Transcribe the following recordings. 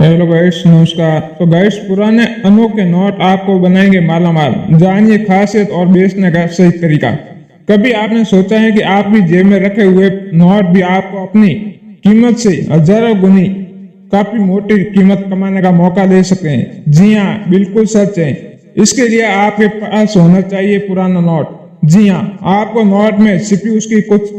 Hello guys, नमस्कार। तो guys, पुराने अनोखे नोट आपको बनाएंगे मालामाल। जानिए खासियत और बेचने का सही तरीका। कभी आपने सोचा है कि आपकी जेब में रखे हुए नोट भी आपको अपनी कीमत से हजारों गुनी काफी मोटी कीमत कमाने का मौका दे सकते हैं? जी हाँ, बिल्कुल सच है। इसके लिए आपके पास होना चाहिए पुराना नोट। जी हाँ, आपको नोट में छिपी उसकी कुछ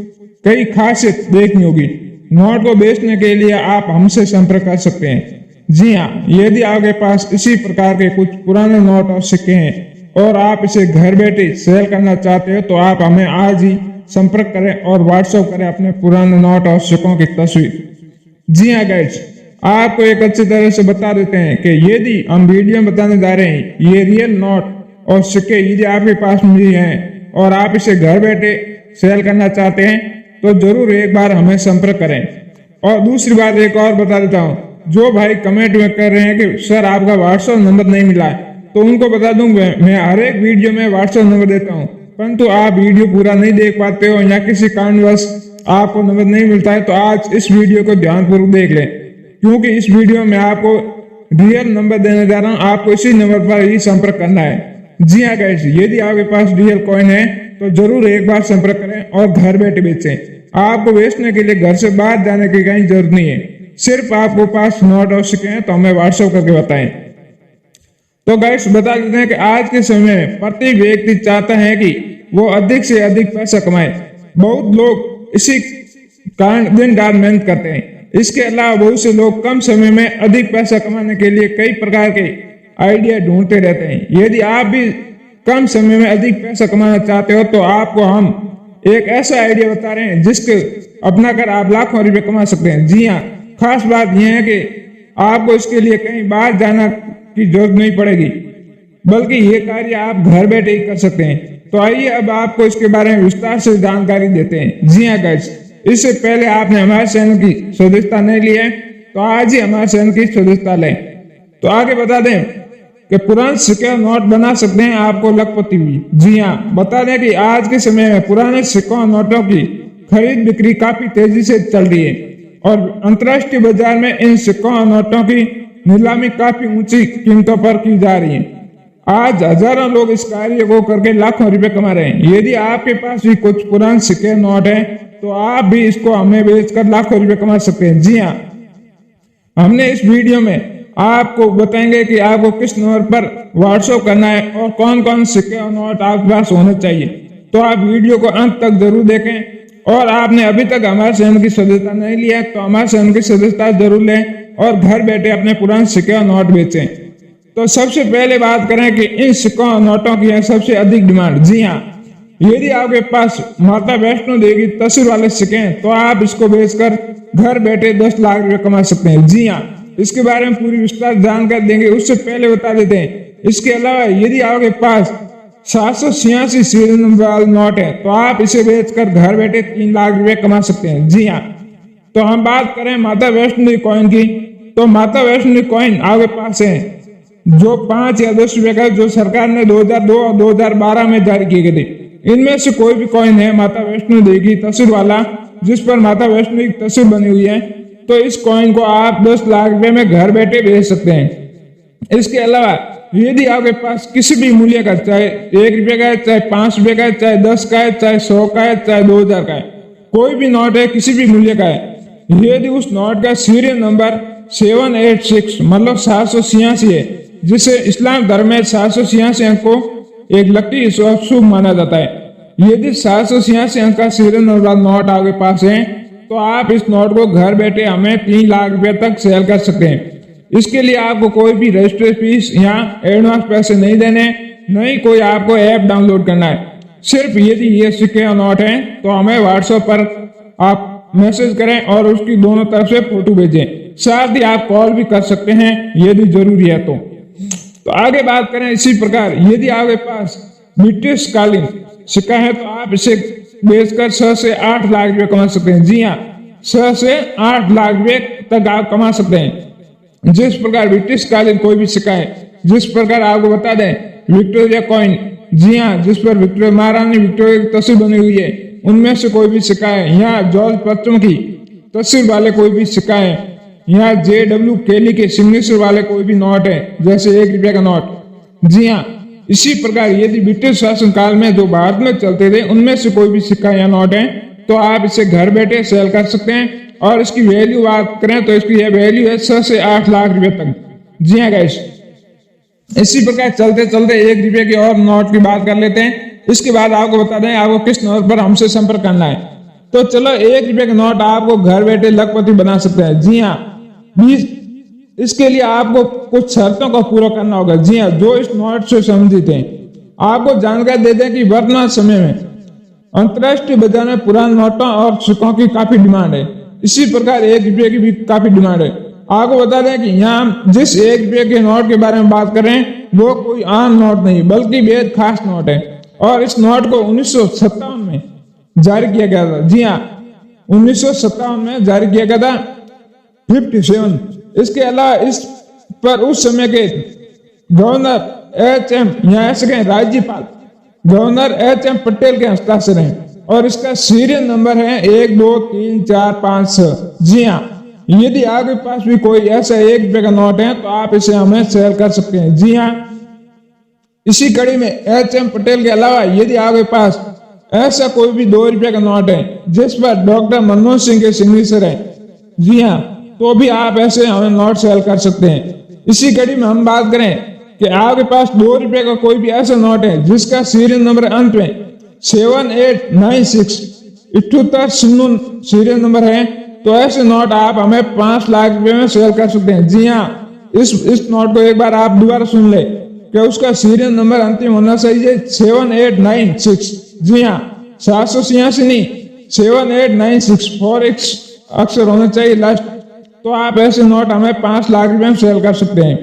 कई खासियत देखनी होगी। नोट को बेचने के लिए आप हमसे संपर्क कर सकते हैं। जी हाँ, यदि आपके पास इसी प्रकार के कुछ पुराने नोट और सिक्के हैं और आप इसे घर बैठे सेल करना चाहते हो तो आप हमें आज ही संपर्क करें और व्हाट्सएप करें अपने पुराने नोट और सिक्कों की तस्वीर। जी हाँ गाइस, आपको एक अच्छी तरह से बता देते हैं कि यदि हम वीडियो में बताने जा रहे हैं ये रियल नोट और सिक्के यदि आपके पास मिली हैं और आप इसे घर बैठे सेल करना चाहते हैं तो जरूर एक बार हमें संपर्क करें। और दूसरी बात एक और बता देता हूँ, जो भाई कमेंट में कर रहे हैं कि सर आपका व्हाट्सएप नंबर नहीं मिला है, तो उनको बता दूं मैं हर एक वीडियो में व्हाट्सएप नंबर देता हूं, परंतु आप वीडियो पूरा नहीं देख पाते हो या किसी कारणवश आपको नंबर नहीं मिलता है तो आज इस वीडियो को ध्यानपूर्वक देख लें, क्योंकि इस वीडियो में आपको रियल नंबर देने जा रहा हूँ। आपको इसी नंबर पर ही संपर्क करना है। जी हाँ गाइस, यदि आपके पास रियल कॉइन है तो जरूर एक बार संपर्क करें और घर बैठे बेचें। आपको बेचने के लिए घर से बाहर जाने की कहीं जरूरत नहीं है, सिर्फ आपको पास नोट और सिक्के हैं तो हमें व्हाट्सएप करके बताएं। तो गाइस, बता देते हैं कि आज के समय में प्रत्येक व्यक्ति चाहता है कि वो अधिक से अधिक पैसा कमाए। बहुत लोग इसी कारण दिन रात मेहनत करते हैं। इसके अलावा बहुत से लोग कम समय में अधिक पैसा कमाने के लिए कई प्रकार के आइडिया ढूंढते रहते हैं। यदि आप भी कम समय में अधिक पैसा कमाना चाहते हो तो आपको हम एक ऐसा आइडिया बता रहे हैं जिसके अपनाकर आप लाखों रुपए कमा सकते हैं। जी हाँ, खास बात यह है कि आपको इसके लिए कहीं बाहर जाना की जरूरत नहीं पड़ेगी, बल्कि ये कार्य आप घर बैठे ही कर सकते हैं। तो आइए अब आपको इसके बारे में विस्तार से जानकारी देते हैं। जी हाँ गाइस, इससे पहले आपने हमारे चैनल की सदस्यता नहीं ली है तो आज ही हमारे चैनल की सदस्यता लें। तो आगे बता दें कि पुराने सिक्के नोट बना सकते हैं आपको लखपति भी। जी हाँ, बता दें कि आज के समय में पुराने सिक्कों और नोटों की खरीद बिक्री काफी तेजी से चल रही है और अंतर्राष्ट्रीय बाजार में इन सिक्कों और नोटों की नीलामी काफी ऊंची कीमतों पर की जा रही है। आज हजारों लोग इस कार्य को करके लाखों रुपए कमा रहे हैं। यदि आपके पास भी कुछ पुराने सिक्के नोट है तो आप भी इसको हमें बेचकर लाखों रुपए कमा सकते हैं। जी हाँ, हमने इस वीडियो में आपको बताएंगे कि आपको किस नंबर पर व्हाट्सएप करना है और कौन कौन सिक्के और नोट आपके पास होने चाहिए। तो आप वीडियो को अंत तक जरूर देखें और आपने अभी तक हमारे चैनल की सदस्यता नहीं लिया है तो हमारे चैनल की सदस्यता जरूर लें और घर बैठे अपने पुराने सिक्के और नोट बेचें। तो सबसे पहले बात करें कि इन सिक्कों और नोटों की है सबसे अधिक डिमांड। जी हाँ, यदि आपके पास माता वैष्णो देवी की तस्वीर वाले सिक्के हैं तो आप इसको बेचकर घर बैठे 10 लाख रुपए कमा सकते हैं। जी हाँ, इसके बारे में पूरी विस्तार जानकारी देंगे। उससे पहले बता देते हैं, इसके अलावा यदि आपके पास 786 सीरियल नंबर वाला नोट है तो आप इसे बेचकर घर बैठे 3 लाख रुपए कमा सकते हैं। जी हाँ, तो हम बात करें माता वैष्णो देवी कॉइन की, तो माता वैष्णो देवी कॉइन आपके पास है जो 5 या 10 रुपए का, जो सरकार ने 2002 और 2012 में जारी किए गए थे। इनमें से कोई भी कॉइन है माता वैष्णो देवी की तस्वीर वाला जिस पर माता वैष्णो देवी की तस्वीर बनी हुई है तो इस कॉइन को आप 10 लाख रुपए में घर बैठे बेच सकते हैं। इसके अलावा यदि आपके पास किसी भी मूल्य का, चाहे 1 रुपए का है, चाहे 5 रुपए का है, चाहे 10 का है, चाहे 100 का है, चाहे 2000 का है, कोई भी नोट है किसी भी मूल्य का है, यदि उस नोट का सीरियल नंबर 786 मतलब 786 है, जिसे इस्लाम धर्म में 786 अंक को एक लकी शुभ माना जाता है। यदि 786 अंक का सीरियल नंबर नोट आपके पास है तो आप इस नोट को घर बैठे हमें 3 लाख रुपए तक सेल कर सकते हैं। इसके लिए आपको कोई भी रजिस्ट्रेशन फीस या एडवांस पैसे नहीं देने, नहीं कोई आपको ऐप डाउनलोड करना है। सिर्फ यदि ये सिक्के और नोट हैं तो हमें व्हाट्सएप पर आप मैसेज करें और उसकी दोनों तरफ से फोटो भेजें। साथ ही आप कॉल भी कर सकते हैं यदि जरूरी है तो आगे बात करें इसी प्रकार, यदि आपके पास ब्रिटिश कालीन सिक्का है तो आप इसे बेचकर 6 से 8 लाख रुपए कमा सकते हैं। जी हाँ, 6 से 8 लाख रुपए तक आप कमा सकते हैं। जिस प्रकार ब्रिटिश कालीन कोई भी सिक्का है, जिस प्रकार आपको बता दें विक्टोरिया कॉइन, जी हाँ, जिस पर विक्टोरिया महारानी विक्टोरिया की तस्वीर बनी हुई है, उनमें से कोई भी सिक्का है, यहाँ जॉर्ज पश्चिम की तस्वीर वाले कोई भी सिक्का है, यहाँ JW केली के सिग्नेचर वाले कोई भी नोट है, जैसे 1 रुपये का नोट। जी हाँ, इसी प्रकार यदि ब्रिटिश शासन काल में जो भारत में चलते थे उनमें से कोई भी सिक्का या नोट है तो आप इसे घर बैठे सेल कर सकते हैं। और इसकी वैल्यू बात करें तो इसकी यह वैल्यू है 6 से 8 लाख रुपए तक। जी हाँ गाइस, इसी प्रकार चलते चलते 1 रुपये की और नोट की बात कर लेते हैं। इसके बाद आपको बता दें आपको किस नंबर पर हमसे संपर्क करना है। तो चलो 1 रुपये का नोट आपको घर बैठे लखपति बना सकते हैं। जी हाँ, इसके लिए आपको कुछ शर्तों को पूरा करना होगा। जी हाँ, जो इस नोट से संबंधित है। आपको जानकारी दे दें कि वर्तमान समय में अंतरराष्ट्रीय बाजार में पुराने नोटों और सिक्कों की काफी डिमांड है। इसी प्रकार 1 रुपये की भी काफी डिमांड है। आपको बता दें कि यहाँ जिस 1 रुपये के नोट के बारे में बात कर रहे हैं वो कोई आम नोट नहीं बल्कि बेहद खास नोट है। और इस नोट को 1957 में जारी किया गया था। जी हाँ, 1957 में जारी किया गया था 57। इसके अलावा इस पर उस समय के गवर्नर राज्यपाल गवर्नर HM पटेल के हस्ताक्षर हैं। और इसका सीरियल नंबर है 1 2 3 4 5 6। जी हाँ, यदि आपके पास भी कोई ऐसा 1 रुपये का नोट है तो आप इसे हमें सेल कर सकते हैं। जी हाँ, इसी कड़ी में HM पटेल के अलावा यदि आपके पास ऐसा कोई भी 2 रुपये का नोट है जिस पर डॉक्टर मनमोहन सिंह के सिग्नेचर है, जी हाँ, तो भी आप ऐसे हमें नोट सेल कर सकते हैं। इसी कड़ी में हम बात करें कि आपके पास 2 रुपये का कोई भी ऐसा नोट है जिसका सीरियल नंबर अंत में 7896 78 सीरियल नंबर है तो ऐसे नोट आप हमें 5 लाख रुपए में सेल कर सकते हैं। जी हाँ, इस नोट को एक बार आप दोबारा सुन ले कि उसका सीरियल नंबर अंतिम होना चाहिए 7896। जी हाँ, 786 नहीं 7896 4 अक्षर होना चाहिए लास्ट। तो आप ऐसे नोट हमें 5 लाख रुपए में सेल कर सकते हैं।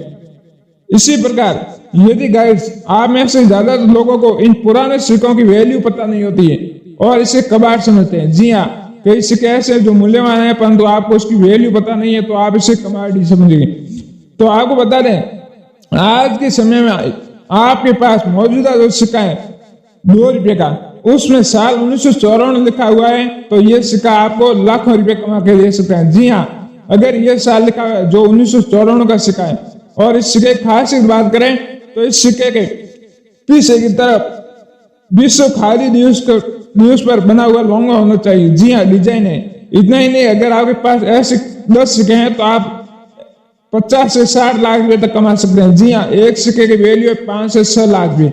इसी प्रकार यदि गाइस आप में से ज्यादा लोगों को इन पुराने सिक्कों की वैल्यू पता नहीं होती है और इसे कबाड़ समझते हैं। जी हाँ, कई सिक्के ऐसे जो मूल्यवान है परंतु आपको उसकी वैल्यू पता नहीं है तो आप इसे कबाड़ ही समझेंगे। तो आपको बता दें आज के समय में आपके पास मौजूदा जो सिक्का है 2 रुपये का उसमें साल 1994 लिखा हुआ है तो ये सिक्का आपको लाखों रुपए कमा के दे सकता है। जी हाँ, अगर ये साल लिखा हुआ है जो 1994 का सिक्का है। और इस सिक्के की खासियत बात करें तो इस सिक्के के पीछे की तरफ विश्व खादी दिवस पर बना हुआ लोगो होना चाहिए। जी हाँ, डिजाइन है। इतना ही नहीं, अगर आपके पास ऐसे 10 सिक्के हैं तो आप 50 से 60 लाख रुपए तक कमा सकते हैं। जी हाँ, एक सिक्के की वैल्यू है 5 से 6 लाख रुपए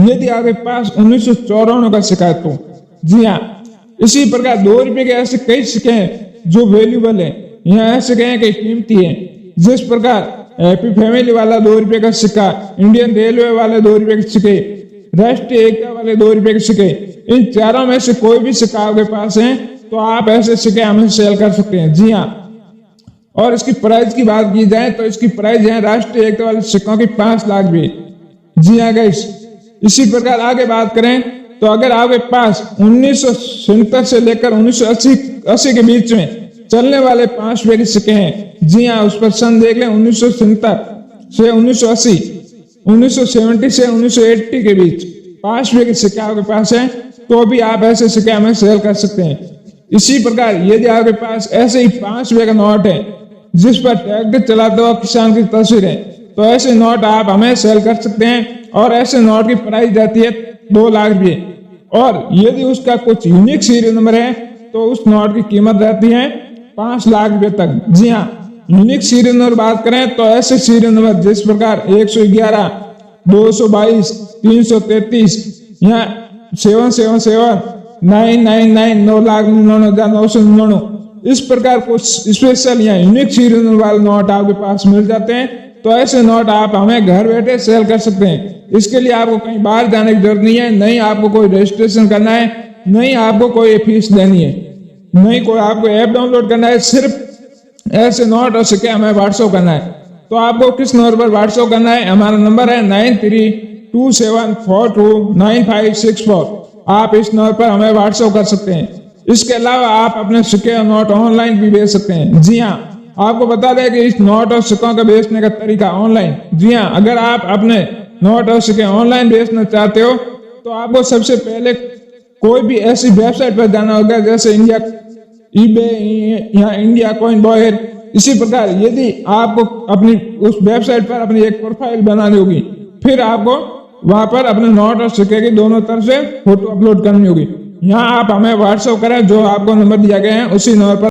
यदि आपके पास 1994 का सिक्का है तो। जी हाँ, इसी प्रकार 2 रुपये के ऐसे कई सिक्के हैं जो वैल्यूबल है। यहाँ ऐसे कहें कि कीमती है, जिस प्रकार हैप्पी फैमिली वाला 2 रुपये का सिक्का, इंडियन रेलवे वाले 2 रुपये के सिक्के, राष्ट्रीय एकता वाले 2 रुपये के सिक्के, इन चारों में से कोई भी सिक्का आपके पास है तो आप ऐसे सिक्के हमें सेल कर सकते हैं। जी हाँ, और इसकी प्राइस की बात की जाए तो इसकी प्राइस है राष्ट्रीय एकता वाले सिक्कों की 5 लाख रुपए। जी हाँ गाइस, इसी प्रकार आगे बात करें तो अगर आपके पास 1977 से लेकर 1980 के बीच में चलने वाले 5 रुपए के सिक्के हैं, जी हाँ, उस पर सन देख लें 1977 से 1980, 1970 से 1980 के बीच 5 रुपए के सिक्के आपके पास है तो भी आप ऐसे सिक्के हमें सेल कर सकते हैं। इसी प्रकार यदि आपके पास ऐसे ही 5 रुपए का नोट है जिस पर ट्रैक्टर चलाते हुए किसान की तस्वीर है तो ऐसे नोट आप हमें सेल कर सकते हैं। और ऐसे नोट की प्राइस जाती है 2 लाख रुपए। और यदि उसका कुछ यूनिक सीरियल नंबर है तो उस नोट की कीमत रहती है 5 लाख रुपए तक। जी हाँ, यूनिक सीरियल नंबर बात करें तो ऐसे सीरियल नंबर जिस प्रकार 111, 222, 333 या 777, 999, 9,99,999 इस प्रकार कुछ स्पेशल या यूनिक सीरियल नंबर वाले नोट आपके पास मिल जाते हैं। तो ऐसे नोट आप हमें घर बैठे सेल कर सकते हैं। इसके लिए आपको कहीं बाहर जाने की जरूरत नहीं है, नहीं आपको कोई रजिस्ट्रेशन करना है, नहीं आपको कोई फीस देनी है, नहीं कोई आपको ऐप डाउनलोड करना है। सिर्फ ऐसे नोट और सिक्के हमें व्हाट्सएप करना है। तो आपको किस नंबर पर व्हाट्सएप करना है? हमारा नंबर है 9327429564। आप इस नंबर पर हमें व्हाट्सएप कर सकते हैं। इसके अलावा आप अपने सिक्के और नोट ऑनलाइन भी बेच सकते हैं। जी हाँ, आपको बता दें कि इस नोट और सिक्कों का बेचने का तरीका ऑनलाइन। जी हाँ, अगर आप अपने नोट और सिक्के ऑनलाइन बेचना चाहते हो तो आपको सबसे पहले कोई भी ऐसी वेबसाइट पर जाना होगा जैसे इंडिया eBay या इंडिया कॉइन बॉयर इसी प्रकार यदि आपको अपनी उस वेबसाइट पर अपनी एक प्रोफाइल बनानी होगी, फिर आपको वहां पर अपने नोट और सिक्के की दोनों तरफ से फोटो अपलोड करनी होगी। यहाँ आप हमें व्हाट्सएप करें, जो आपको नंबर दिया गया है उसी नंबर पर